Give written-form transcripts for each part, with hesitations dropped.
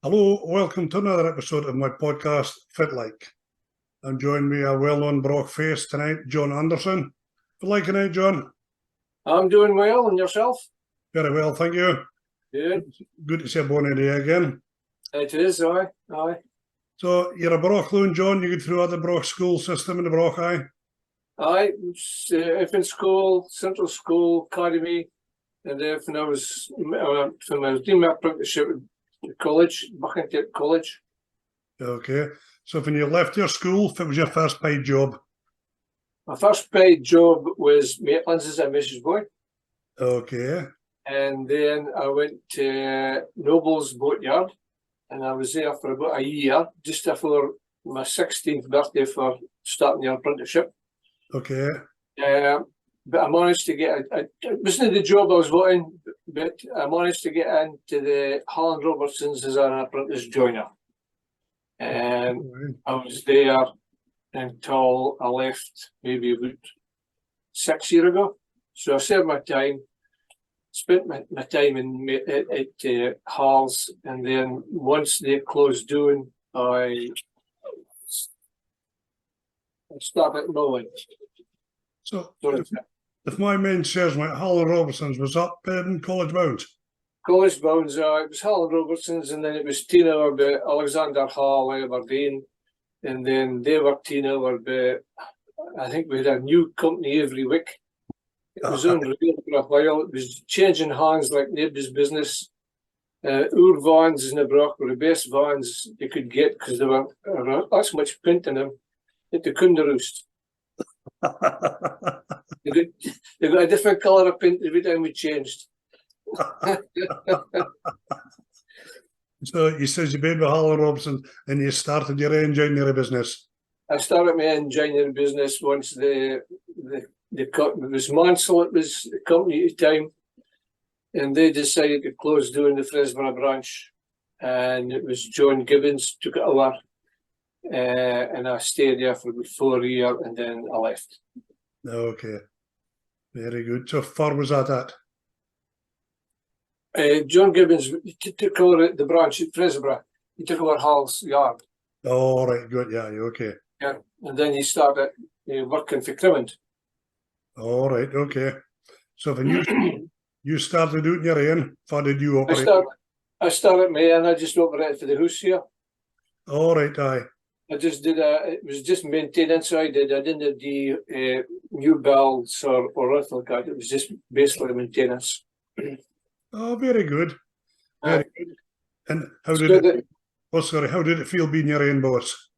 Hello, welcome to another episode of my podcast, Fit Like. I'm joined by a well-known Brock face tonight, John Anderson. Fit Like tonight, John? I'm doing well, and yourself? Very well, thank you. Good. Good to see a bonny day again. It is, aye. So, you're a Brock loon, John? You go through the Brock school system in the Brock, aye? Aye, infant school, central school, academy, and then when I was doing my apprenticeship at college, Buckingham College. Okay. So, when you left your school, what was your first paid job? My first paid job was Maitland's as a Mrs. Boy. Okay. And then I went to Noble's Boatyard, and I was there for about a year, just before my 16th birthday for starting the apprenticeship. Okay. But I managed to get, it wasn't the job I was wanting, but I managed to get into the Harland Robertsons as an apprentice joiner. And I was there until I left maybe about 6 years ago. So I served my time, spent my time at Hall's, and then once they closed down, I started mowing. So if my main serves my Harland Robertsons was up in College Bound. College Bounds, it was Harland Robertsons, and then it was Tina or by Alexander Hall, Aberdeen, and then they were Tina or by, I think we had a new company every week. It was unreal for a while. It was changing hands like nobody's business. Our vans in the Brock were the best vans you could get because there were that much print in them that they couldn't roost. They got a different colour of paint every time we changed. So you said you been with Harland Robertson and you started your own joinery business. I started my own joinery business once it was Mansell, it was the company at the time, and they decided to close down the Fresborough branch, and it was John Gibbons took it over, and I stayed there for about 4 years, and then I left. Okay, very good. So far was that at? John Gibbons took over the branch at Fresborough. He took over Hall's yard. Oh, right, good, yeah, okay. Yeah, and then he started working for Crimond. All right, okay. So when you started doing your own, how did you operate? I started my own. I just operated for the house here. All right, aye. I just did it was just maintenance I did. I didn't do new builds or anything like that. It was just basically maintenance. Oh, very good. Very good. And how did it feel being your own boss?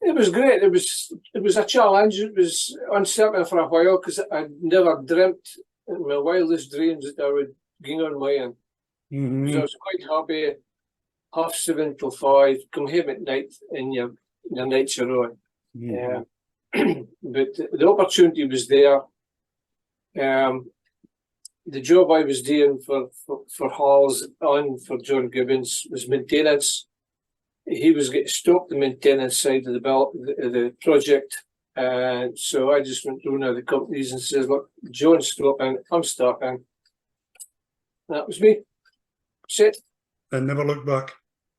It was great. It was a challenge. It was uncertain for a while because I never dreamt in my wildest dreams that I would go on my own. Mm-hmm. So I was quite happy, 7:30 till 5, come home at night and your nights are on. Mm-hmm. But the opportunity was there. The job I was doing for Halls and for John Gibbons was maintenance. He was getting stopped the maintenance side of the project, and so I just went through the companies and says, "Look, John's stopping, I'm starting." That was me. Set. And never looked back.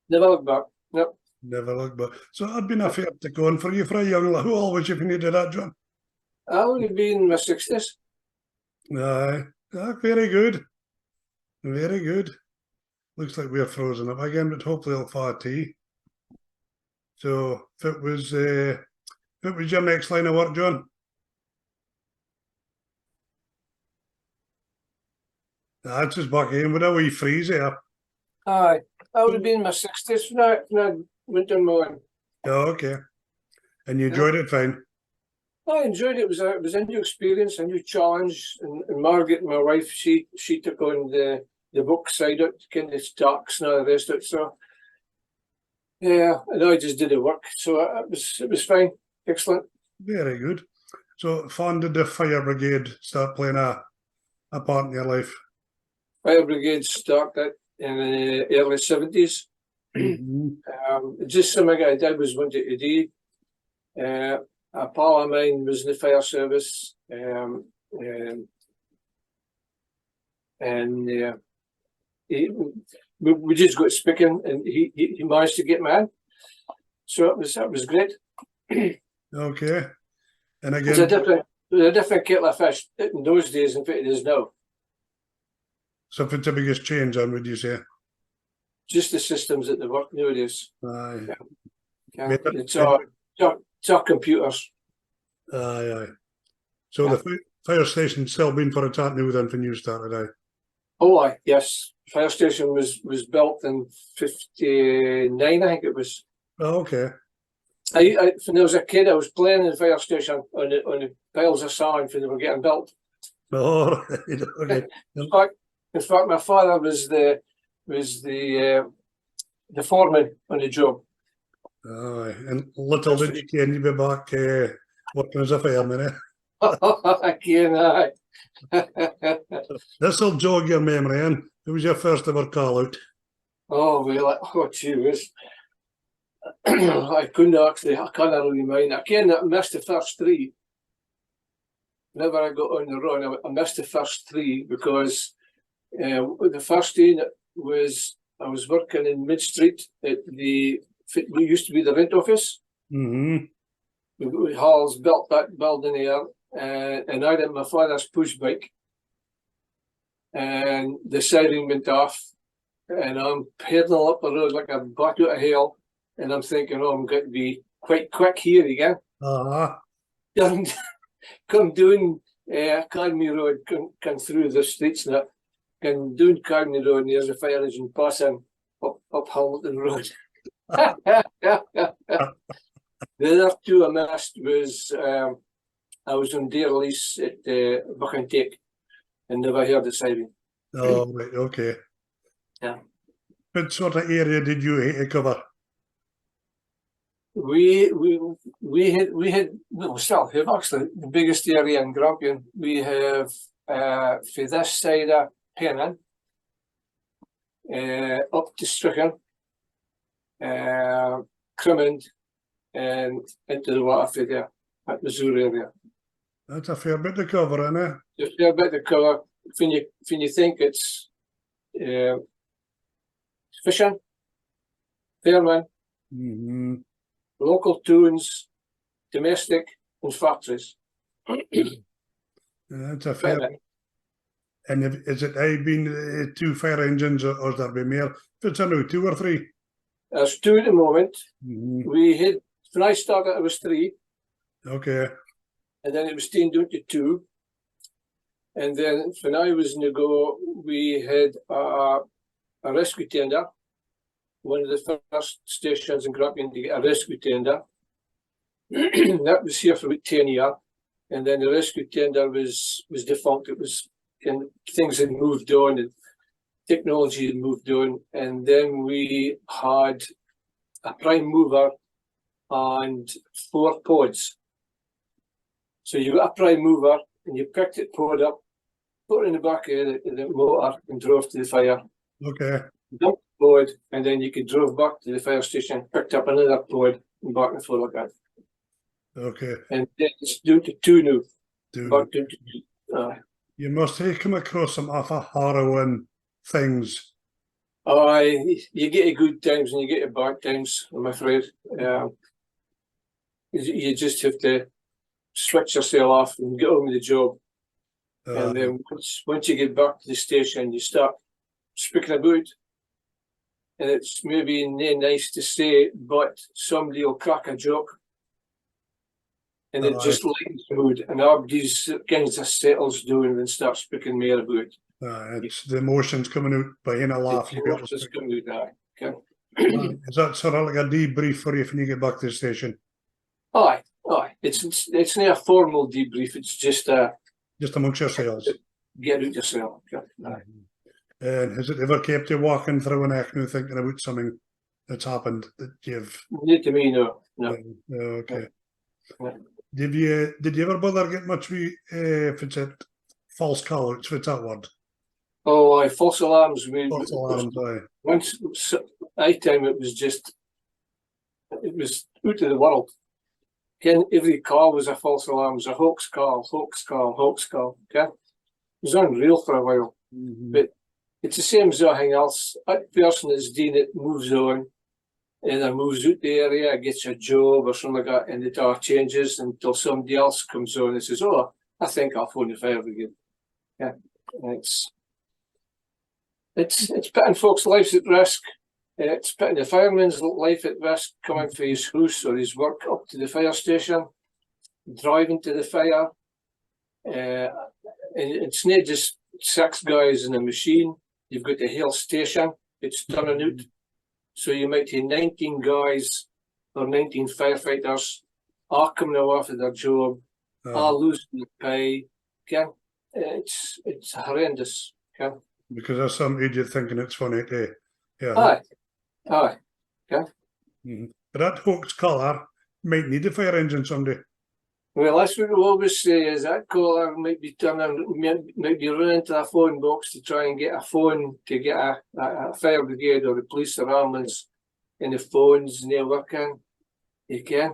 Never looked back. Nope. Never looked back. So it'd been a fair to go on for you for a young lad. How old was you when you did that, John? I would have been in my 60s. Aye. Very good. Very good. Looks like we're frozen up again, but hopefully it'll fall tea. So if it was your next line of work, John? That's just back in with a wee freeze there. Aye. I would have been in my 60s when I went on my own. Oh, okay. And you enjoyed it fine? I enjoyed it. It was a new experience, a new challenge. And Margaret, my wife, she took on the book side of it, kind of stocks and all the rest of it. So yeah, and I just did the work. So it was fine. Excellent. Very good. So when did the fire brigade start playing a part in your life? Fire brigade started in the early 70s. Mm-hmm. Just something I did was wanted to do. A pal of mine was in the fire service, and we just got speaking, and he managed to get me in. So that was great. Okay. And It's a again, different kettle of fish in those days than it is now. something's the biggest change on, would you say? Just the systems that they work nowadays. Aye. Yeah. Better- It's our computers. Aye, aye. So Yeah. the fire station's still been for a chat new then when you started, aye? Oh, aye, yes. Fire station was built in 59, I think it was. Oh, okay. When I was a kid, I was playing in the fire station on the piles of sand when they were getting built. Oh, right, okay. In fact, my father was the foreman on the job. Aye, and little did you ken you'd be back working as a fireman, eh? Again, aye. This'll jog your memory, Ian. Who was your first ever call out? Oh, well, oh, gee whiz. I couldn't actually, I can't really mind. I missed the first three. Whenever I got on the run, I missed the first three because the first day was I was working in Mid Street at we used to be the rent office. Mm-hmm. Halls built that building there, and I had my father's push bike, and the siren went off, and I'm pedaling up the road like a buck out of hell, and I'm thinking, oh, I'm going to be quite quick here again. Come doing Academy Road, come through the streets and that, come doing Academy Road, and there's a fire engine passing up Hamilton Road. The other two I missed was I was on day release at Buck and Take and never heard the siren. Oh, right, okay. Yeah. What sort of area did you hate to cover? We still have actually the biggest area in Grampian. We have for this side of Penryn, up to Strichen, Crimond, and into the water there at the Zoo area. That's a fair bit to cover, isn't it? Just a fair bit to cover. When you think it's fishing, fairman, Mm-hmm. local tunes, domestic, and factories. That's a fair. And is it been 2 fire engines or has there been more? If it's only 2 or 3? There's 2 at the moment. Mm-hmm. We had, when I started, it was 3. Okay. And then it was taken down to 2. And then when I was in the go, we had a rescue tender. One of the first stations in Grampian to get a rescue tender. That was here for about 10 years. And then the rescue tender was defunct. It was, and things had moved on and technology had moved on. And then we had a prime mover and 4 pods. So you got a prime mover and you picked the pod up, put it in the back of the motor and drove to the fire. Okay. Dumped the pod, and then you could drove back to the fire station, picked up another pod and back and forth like that. Okay. And then it's down to 2 now. Back down to 2. You must have come across some awful harrowing things. You get your good times and you get your bad times, I'm afraid. You just have to switch yourself off and get on with the job. And then once you get back to the station, you start speaking about it. And it's maybe not nice to say, but somebody will crack a joke. And it just lightens the mood. And everybody's kind of settles down and starts speaking more about it. It's the emotions coming out behind a laugh. Is that sort of like a debrief for you when you get back to the station? Aye. It's not a formal debrief. It's just amongst yourselves. Get out yourself. And has it ever kept you walking through an Achnu thinking about something that's happened that you've? Not to me, no. Okay. Yeah. Did you ever bother get much if it's a false call outs? What's that word? Oh, aye, false alarms. False alarms. Aye. Once, time it was out of the world. Again, every call was a false alarm. It was a hoax call. Okay, it was unreal for a while. Mm-hmm. But it's the same as everything else. That person that's doing it moves on, either moves out the area, gets a job or something like that, and the door changes until somebody else comes on and says, "Oh, I think I'll phone the fire brigade." Yeah, and it's putting folks' lives at risk. It's putting the fireman's life at risk coming for his house or his work up to the fire station, driving to the fire. And it's not just 6 guys in a machine. You've got the whole station. It's turning out. So you might have 19 guys or 19 firefighters all coming off of their job, all losing the pay. Okay? It's horrendous. Okay? Because there's some idiot thinking it's funny to Aye. But that Hoax colour might need a fire engine someday. Well, that's what we always say, is that caller might be running to a phone box to try and get a phone to get a fire brigade or the police or ambulance, and the phone's not working. You can.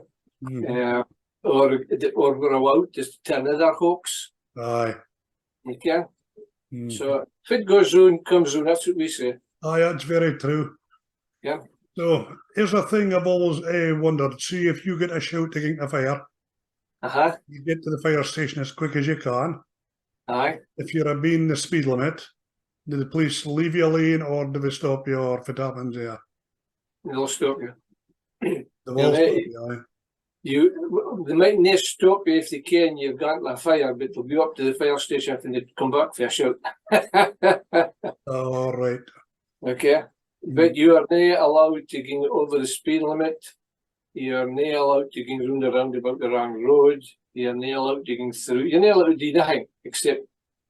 Or we're allowed to another hoax. Aye. You can. So if it goes round, comes round, that's what we say. Aye, that's very true. Yeah. So here's a thing I've always wondered. See, if you get a shout to get a fire, you get to the fire station as quick as you can. Aye. If you're being the speed limit, do the police leave you alone or do they stop you, or if it happens there? They'll stop you. They will stop you, aye. They might not stop you if they can, you've got a fire, but they'll be up to the fire station and they come back for a shout. All right. Okay. But you are not allowed to go over the speed limit. You are not allowed to go round the roundabout the wrong road. You are not allowed to go through. You're not allowed to do nothing except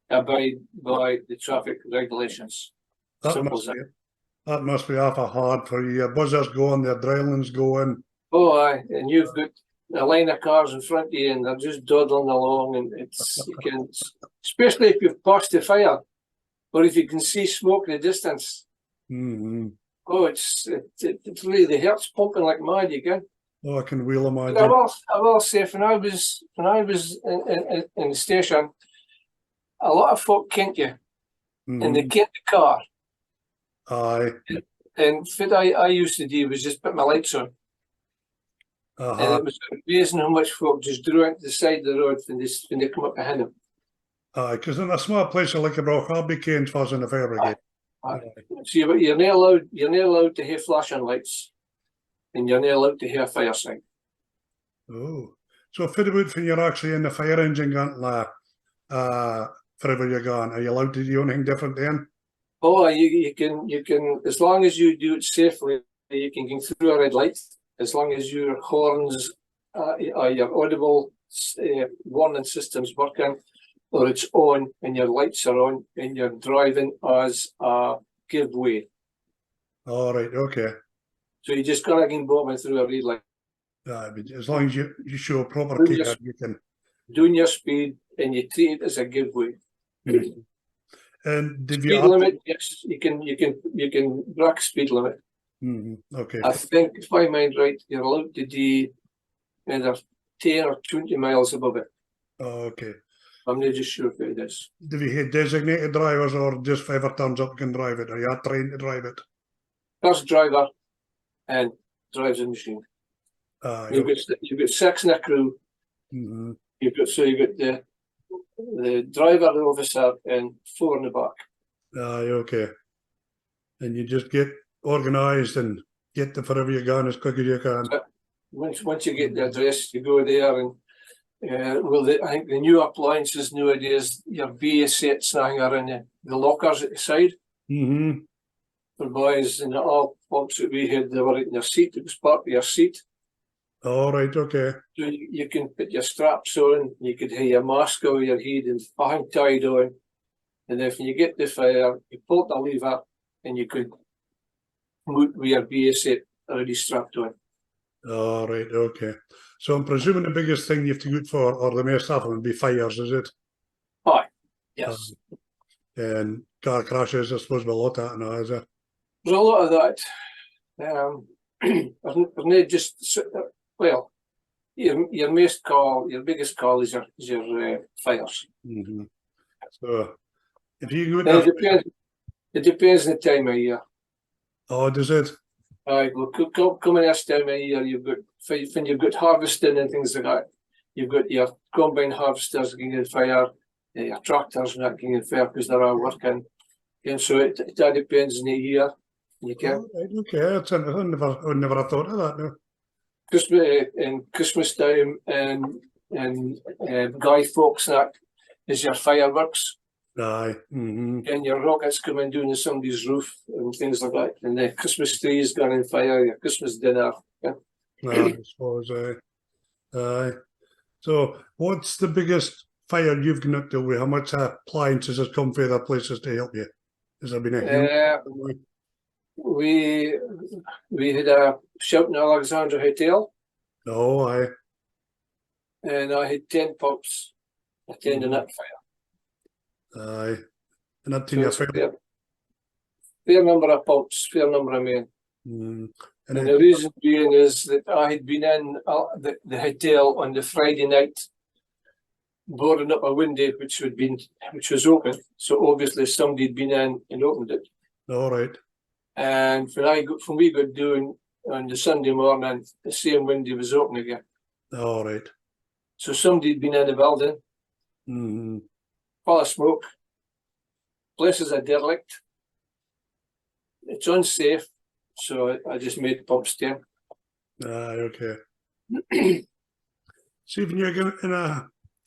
abide by the traffic regulations. That must be awful hard for you. Your buzzer's going, the adrenaline's going. Oh, aye. And you've got a line of cars in front of you and they're just dawdling along, and you can, especially if you've passed the fire or if you can see smoke in the distance. Oh, it's really, the heart's pumping like mad, you can. Oh, I can wheel imagine. I will say, when I was in the station, a lot of folk kent you, and they kent the car. Aye. And what I used to do was just put my lights on. And it was amazing how much folk just drew into the side of the road when they come up behind them. Aye, because in a small place like Brock, I'll be keen for in the fire brigade. So you're not allowed to have flashing lights, and you're not allowed to have a fire sign. Oh, so fit about when you're actually in the fire engine going forever you're gone, are you allowed to do anything different then? Oh, you can, as long as you do it safely, you can go through a red light, as long as your horns, your audible warning system's working, or it's on and your lights are on and you're driving as a giveaway. All right, okay. So you just gotta get bombing through a red light. As long as you show a proper ticket, you can. Doing your speed and you treat it as a giveaway. And did speed limit, yes, you can break speed limit. Okay. I think, if I mind right, you're allowed to do either 10 or 20 miles above it. Okay. I'm not just sure if it is. Do we have designated drivers or just whoever turns up can drive it? Are you trained to drive it? First driver and drives the machine. You've got 6 in a crew. You've got the driver, the officer, and 4 in the back. Okay. And you just get organised and get to wherever you're going as quick as you can. Once you get the address, you go there and I think the new appliances nowadays, your BA sets now are in the lockers at the side. For boys, and all pumps that we had, they were in your seat. It was part of your seat. All right, okay. So you can put your straps on. You could have your mask over your head and hang tied on. And if you get the fire, you pull the lever and you could move with your BA set already strapped on. All right, okay. So I'm presuming the biggest thing you have to go for, or the most often, would be fires, is it? Aye, yes. And car crashes, I suppose, a lot of that now, is there? There's a lot of that. There's not just, well, your biggest call is your fires. So if you go to It depends on the time of year. Oh, does it? Coming this time of year, you've got when you've got harvesting and things like that. You've got your combine harvesters getting fire, your tractors not getting fire because they're all working. And so it all depends on the year. You can Oh, right, okay, that's interesting. I never have thought of that. No. Christmas time and Guy Fawkes that is your fireworks. Aye. And your rockets coming down somebody's roof and things like that. And the Christmas trees going in fire, your Christmas dinner. Yeah. I suppose. Aye. So, what's the biggest fire you've gone up to with? How much appliances has come from other places to help you? Has there been a huge? We had a Shouting Alexandra Hotel, Oh, aye. and I had 10 pumps attending that fire. Aye. And that So thing it's a fair number of pumps, fair number of men. And And the reason being is that I had been in the hotel on the Friday night, boarding up a window which was open. So obviously somebody had been in and opened it. all right. And when we got doing on the Sunday morning, the same window was open again. All right. So somebody had been in the building, full of smoke. Place is a derelict. It's unsafe. So I just made pumps 10. Aye, okay. See, when you're going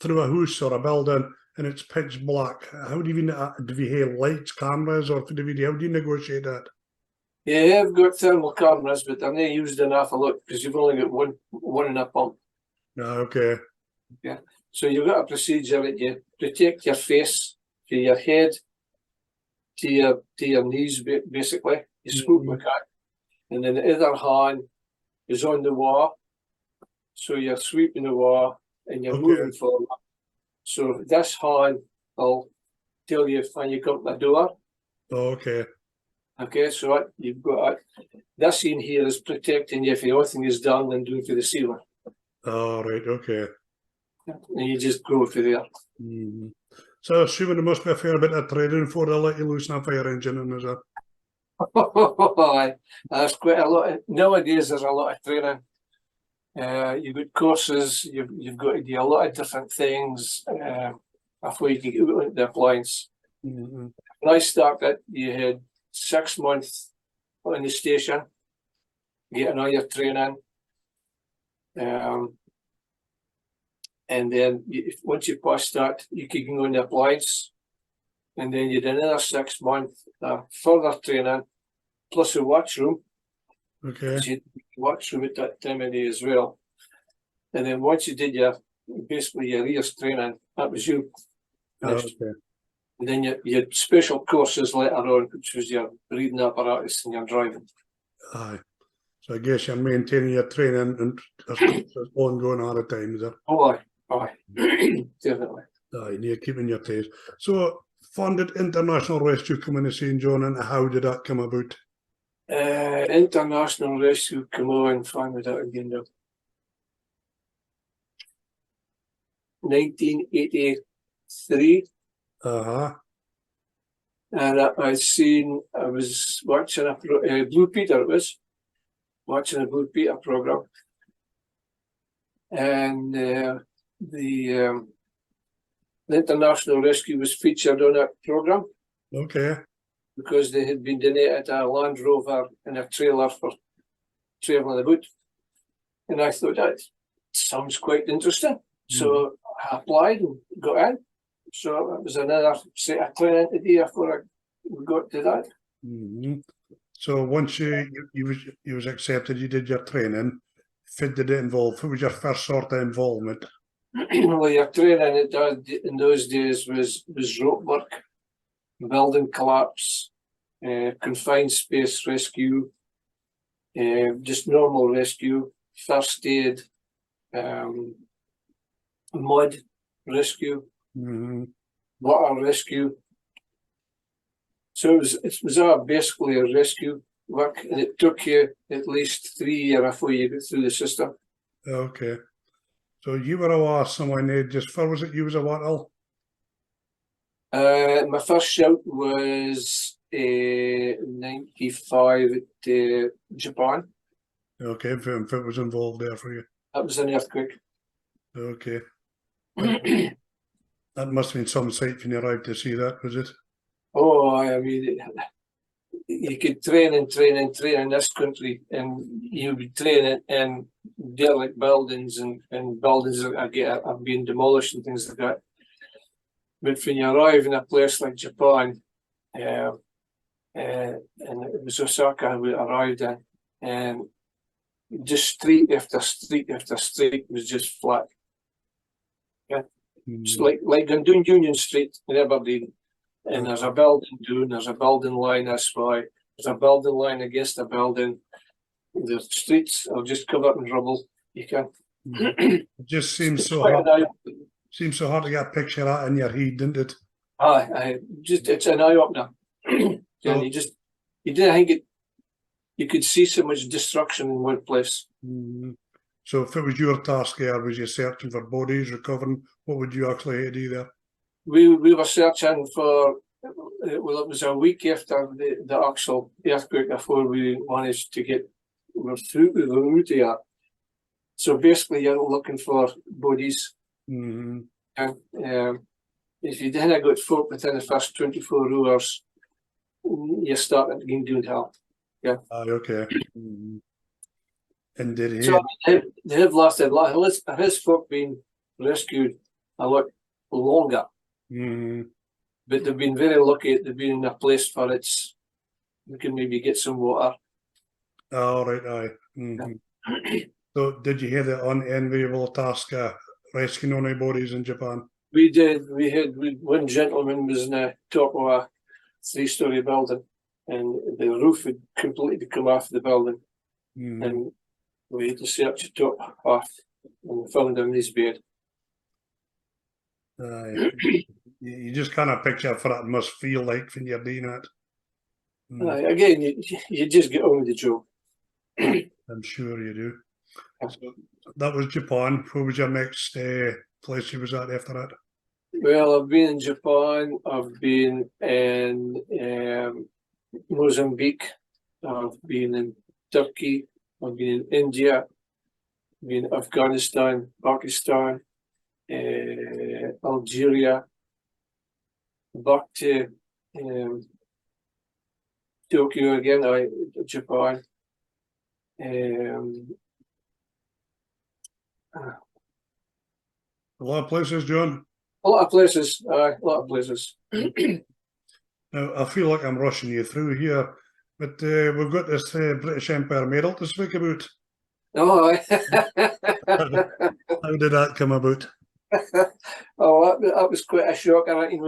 through a house or a building and it's pitch black, how do you have lights, cameras, or how do you negotiate that? Yeah, I've got thermal cameras, but they're not used an awful lot because you've only got one in a pump. Okay. Yeah. So you've got a procedure that you protect your face, to your head, to your knees, basically. You scoop like that. And then the other hand is on the wall. So you're sweeping the wall and you're moving forward. So this hand will tell you when you come to the door. Okay. Okay, so you've got this in here is protecting you if anything is done and doing for the ceiling. All right, okay. And you just go for there. So assuming there must be a fair bit of training before they let you loose in a fire engine, and is that? There's quite a lot. Nowadays, there's a lot of training. You've got courses. You've got to do a lot of different things before you can get out into the appliance. When I started, you had 6 months on the station, getting all your training, and then once you pass that, you could go on the appliance, and then you did another 6 months further training, plus a watch room. Okay. So you did watch room at that time of day as well. And then once you did your ears training, that was you. Okay. And then you had special courses later on, which was your breathing apparatus and your driving. Aye. So I guess you're maintaining your training and it's ongoing all the time, is it? Oh, aye. Definitely. Aye, and you're keeping your taste. So, funded International Rescue coming to St. John, and how did that come about? International Rescue come on, funded that again now. 1983. And I was watching a Blue Peter, watching a Blue Peter program. And the International Rescue was featured on that program. Okay. Because they had been donated a Land Rover and a trailer for travelling about. And I thought that sounds quite interesting. So I applied and got in. So it was another set of training to do before I got to that. So once you was accepted, you did your training. What did it involve? What was your first sort of involvement? Well, your training in those days was rope work, building collapse, confined space rescue, just normal rescue, first aid, mud rescue, water rescue. So it was basically a rescue work, and it took you at least 3 years before you get through the system. Okay. So you were a someone just for was it you was a what all? My first shout was '95 at Japan. Okay, if it was involved there for you. That was an earthquake. Okay. That must have been some sight when you arrived to see that, was it? Oh, I mean, you could train in this country, and you'd be training in derelict buildings and buildings that are being demolished and things like that. But when you arrive in a place like Japan, and it was Osaka we arrived in, and just street after street after street was just flat. It's like going down Union Street in Aberdeen, and there's a building down, there's a building line this way, there's a building line against a building. The streets are just covered in rubble. You can. It just seems so hard. Seems so hard to get a picture of that in your head, didn't it? It's an eye opener. And you didn't think you could see so much destruction in one place. So if it was your task there, was you searching for bodies, recovering? What would you actually have to do there? We were searching for, well, it was a week after the actual earthquake before we managed to get through the route there. So basically, you're looking for bodies. And if you didn't get folk within the first 24 hours, you're starting to get downhill. Yeah. Okay. And did he? So they have lasted. His folk been rescued a lot longer, but they've been very lucky. They've been in a place where we can maybe get some water. Oh, right, aye. So did you hear the unenviable task of rescuing any bodies in Japan? We did. One gentleman was in the top of a 3-story building, and the roof had completely come off the building, and we had to search the top half and found him in his bed. You just kind of picture what it must feel like when you're doing it. Again, you just get on with the job. I'm sure you do. So that was Japan. Where was your next place you was at after that? Well, I've been in Japan. I've been in Mozambique. I've been in Turkey. I've been in India. I've been in Afghanistan, Pakistan, Algeria, back to Tokyo again, Japan. A lot of places, John. A lot of places, a lot of places. Now, I feel like I'm rushing you through here, but we've got this British Empire medal to speak about. Oh, How did that come about? Oh, that was quite a shock. I think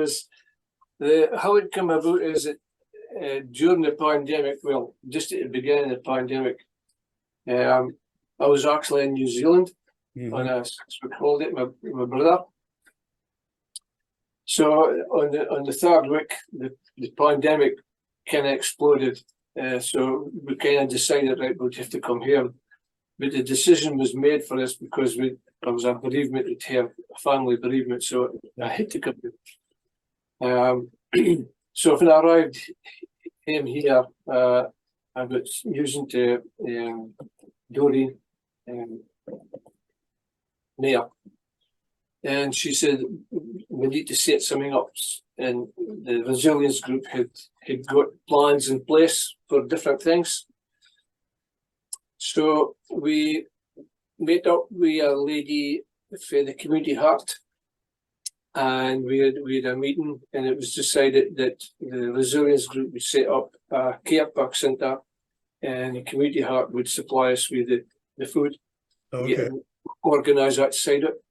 how it came about is that during the pandemic, well, just at the beginning of the pandemic, I was actually in New Zealand on a 6-week holiday with my brother. So on the 3rd week, the pandemic kind of exploded. So we kind of decided, right, we'd have to come here. But the decision was made for us because there was a bereavement return, a family bereavement, so I had to come here. So when I arrived here, I was using to Doreen Mayor, and she said we need to set something up, and the resilience group had got plans in place for different things. So we met up with a lady for the Community Heart, and we had a meeting, and it was decided that the resilience group would set up a care park centre, and the Community Heart would supply us with the food. Okay. Organise that side of it.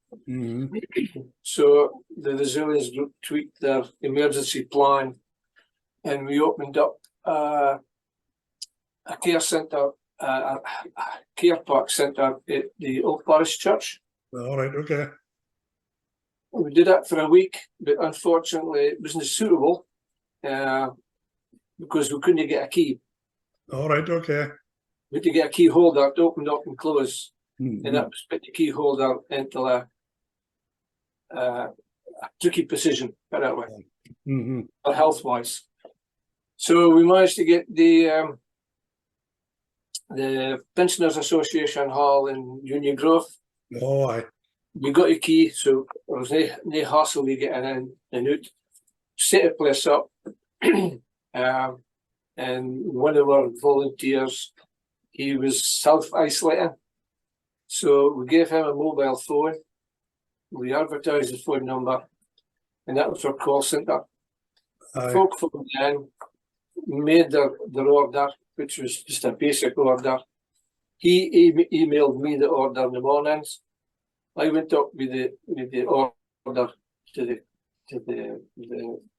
So the resilience group tweaked their emergency plan, and we opened up a care centre, a care park centre at the Old Parish Church. All right, okay. We did that for a week, but unfortunately it wasn't suitable because we couldn't get a key. All right, okay. We had to get a key holder to open up and close, and that was put the key holder into a tricky position, put it that way, health-wise. So we managed to get the Pensioners Association Hall in Union Grove. Oh, aye. We got a key, so there was no hassle with getting in and out. Set the place up. And one of our volunteers, he was self-isolating. So we gave him a mobile phone. We advertised the phone number, and that was our call centre. Aye. Folk phoned in, made their order, which was just a basic order. He emailed me the order in the mornings. I went up with the order to the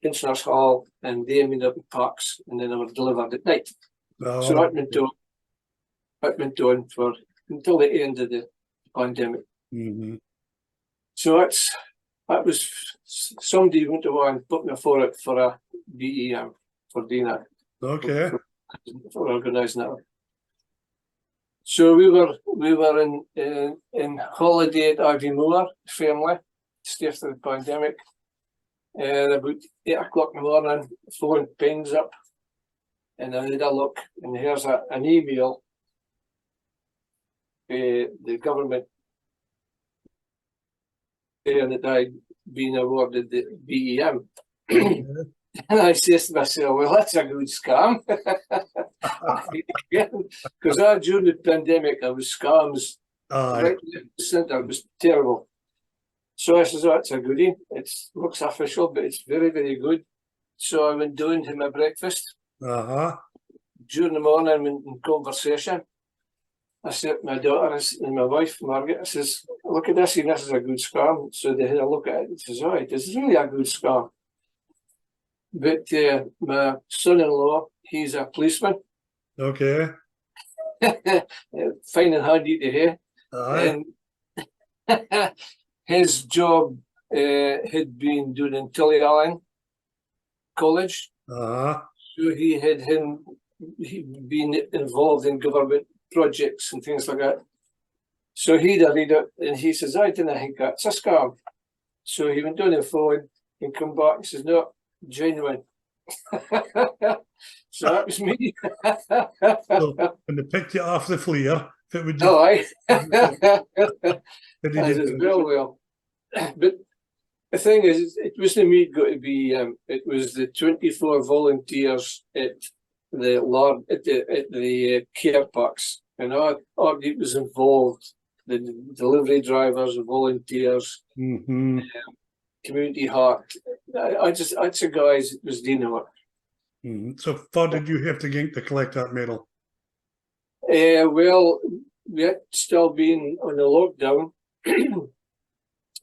Pensioners Hall, and they ended up in Parks, and then they were delivered at night. Oh, So that went on for until the end of the pandemic. mhm. So that was somebody went away and put me for it for a BEM for doing that, Okay. for organising that. So we were in holiday at Aviemore, family, stay after the pandemic. And about 8 o'clock in the morning, the phone pings up, and I had a look, and here's an email. The government saying that I'd been awarded the BEM. And I says to myself, well, that's a good scam. Because during the pandemic, there was scams Aye. right left and centre. It was terrible. So I says, oh, it's a goodie. It looks official, but it's very, very good. So I went down to my breakfast. Uh-huh. During the morning, in conversation, I said to my daughter and my wife, Margaret, I says, look at this, and this is a good scam. So they had a look at it and says, oh, this is really a good scam. But my son-in-law, he's a policeman. Okay. Fine and handy to hear. Aye. And his job had been doing in Tullyallen College. Uh-huh. So he'd been involved in government projects and things like that. So he'd read it and he says, I didn't think that's a scam. So he went down the phone and come back and says, no, genuine. So that was me. So when they picked you off the flare, if it would just Oh, aye. did you I get says, well. But the thing is, it wasn't me got to be. It was the 24 volunteers at the care parks, and all was involved. The delivery drivers, the volunteers, Mhm. community heart. I'd say guys, it was dealing with. Mhm. So far did you have to get to collect that medal? Well, we had still been on the lockdown.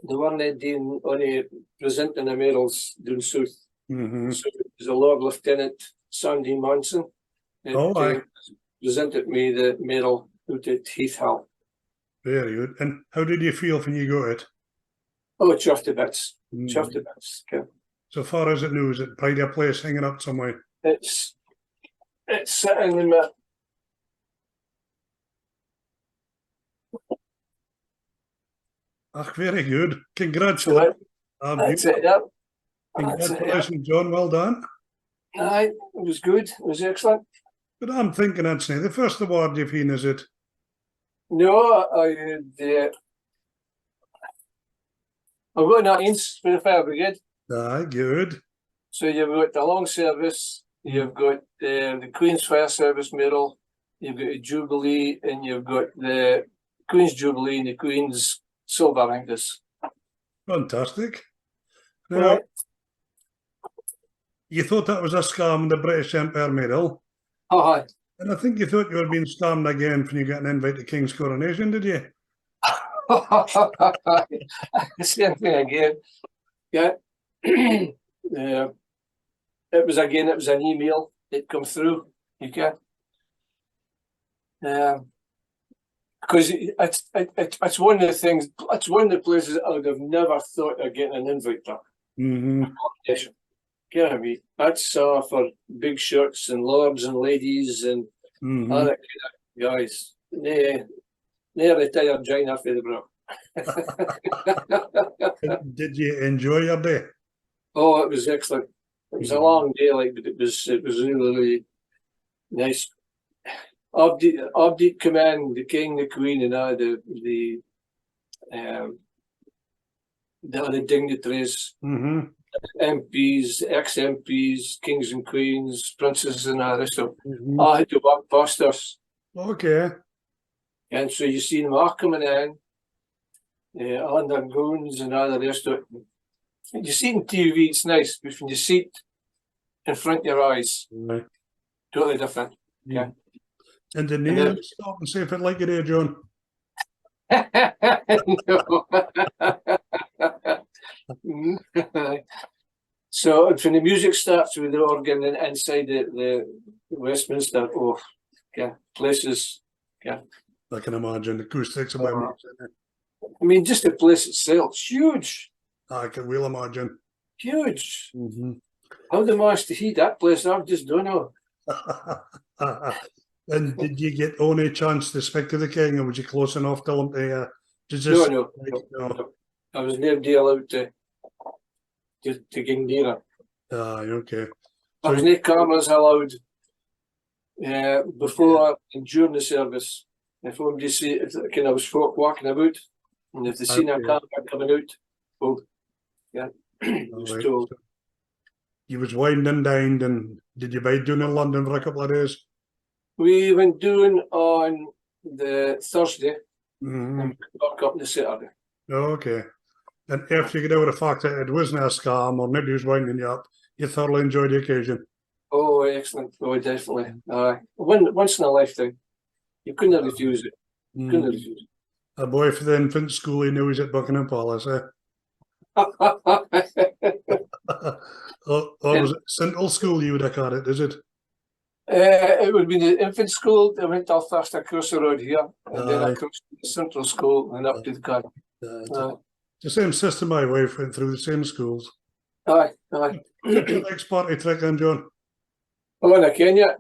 The one that did only presenting the medals down south. Mhm. So it was a Lord Lieutenant Sandy Manson that Oh, aye. presented me the medal out at Heath Hall. Very good. And how did you feel when you got it? Oh, chuffed to bits. Mhm. Chuffed to bits. Okay. So far as it knew, is it pride of place hanging up somewhere? It's sitting in my Ah, very good. Congratulations. Ah, that's it, yeah. That's it, yeah. congratulations, John. Well done. Aye, it was good. It was excellent. But I'm thinking, Anthony, the first award you've been, is it? No, I I've got 19s for the fire brigade. Aye, good. So you've got the long service, you've got the Queen's Fire Service Medal, you've got a Jubilee, and you've got the Queen's Jubilee and the Queen's Silver Angus. Fantastic. Now, Right. you thought that was a scam, the British Empire Medal, Aye. and I think you thought you were being scammed again when you got an invite to King's Coronation, did you? Same thing again. Yeah. Yeah. It was an email that come through. Okay. Because it's one of the things. It's one of the places I would have never thought of getting an invite to. Mm-hmm. You know what I mean? That's for big shots and lords and ladies and all that kind of guys. Near retired China for the bro. Did you enjoy your day? Oh, it was excellent. It was a long day, like, but it was really, really nice. Abdi come in, the king, the queen, and all the other dignitaries, Mm-hmm. MPs, ex-MPs, kings and queens, princes, and all this stuff. Mm-hmm. All had to walk past us, Okay. and so you see them all coming in, all in their goons and all the rest of it. You see it on TV, it's nice, but when you see it in front of your eyes, Right. totally different. Yeah. And the then- name stop and say if it like it, John. So when the music starts with the organ inside the Westminster, oh, yeah, places. I can imagine the acoustics of my I mean, just the place itself, it's huge, I can well imagine. huge. Mm-hmm. How they managed to heat that place, I just don't know. And did you get only chance to speak to the king, or was you close enough to him to No. no. I was never allowed to Gingdira. Okay. There was no cameras allowed before and during the service. If somebody see, if kind of was folk walking about, and if they seen a camera coming out, well, yeah, it was Right. told. You was wined and dined, and did you bide down in London for a couple of days? We went down on the Thursday Mm-hmm. and back up on the Saturday. Okay. And after you get over the fact that it wasn't a scam or nobody was winding you up, you thoroughly enjoyed the occasion. Oh, excellent. Oh, definitely. Once in a lifetime. You couldn't refuse it. Couldn't refuse A boy for the infant school, he knew he was at Buckingham Palace, eh? it. or was it Central School you would have called it, is it? It would be the infant school. I went off first across the road here, and then across to the central school and up to the car. It's the same system my wife went through, the same schools. Aye. Did you like party trick then, John? Oh, and I can yet.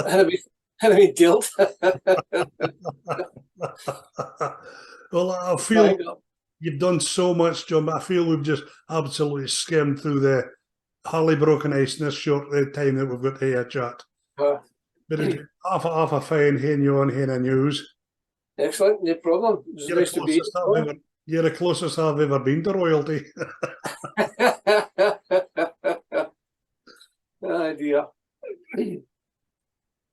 Had I been dealt. Well, I feel you've done so much, John, but I feel we've just absolutely skimmed through the hardly broken ice in this short time that we've got to chat. But it's half a fine hen you on hen news. Excellent, no problem. It's nice to be here. You're the closest I've ever been to royalty. Oh dear.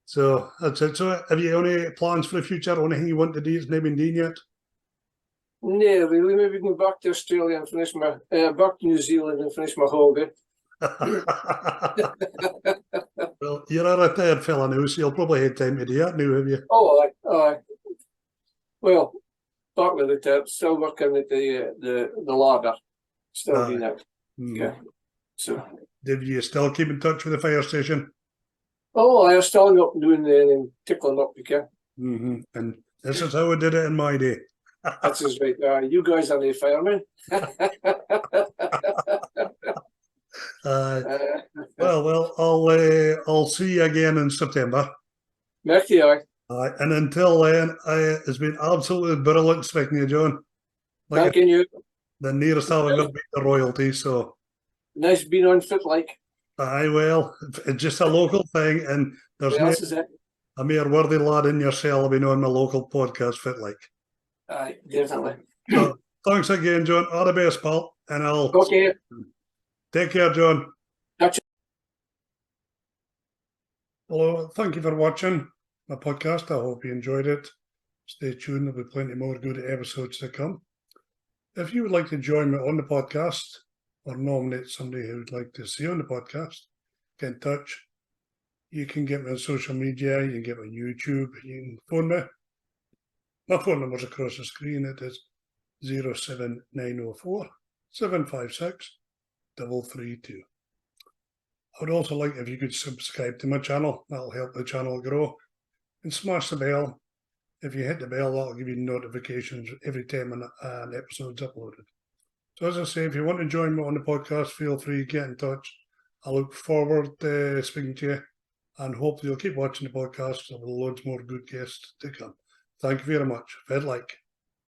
So that's it. So have you any plans for the future or anything you want to do that's not been done yet? No, really, maybe go back to Australia and finish my back to New Zealand and finish my holiday. Well, you're a retired fella now, so you'll probably have time to do that now, have you? Oh, aye. Well, partly retired, still working at the ladder. Still doing that. Yeah. So did you still keep in touch with the fire station? Oh, I was still up doing the tickling up again. And this is how I did it in my day. That's just right. You guys are the firemen. Well, I'll see you again in September. Merci, aye. And until then, it's been absolutely brilliant speaking to you, John. Thank you. The nearest I've ever been to royalty, so. Nice being on Fit Like. Aye, well, it's just a local thing, and there's a mere worthy lad in yourself being on my local podcast, Fit Like. Aye, definitely. So, thanks again, John. All the best, pal. And I'll take care, John. Gotcha. Hello, thank you for watching my podcast. I hope you enjoyed it. Stay tuned, there'll be plenty more good episodes to come. If you would like to join me on the podcast or nominate somebody who would like to see on the podcast, get in touch. You can get me on social media, you can get me on YouTube, you can phone me. My phone number's across the screen. It is 07904 756 332. I would also like if you could subscribe to my channel. That'll help the channel grow. And smash the bell. If you hit the bell, that'll give you notifications every time an episode's uploaded. So as I say, if you want to join me on the podcast, feel free to get in touch. I look forward to speaking to you, and hopefully you'll keep watching the podcast. There will be loads more good guests to come. Thank you very much. Fed like.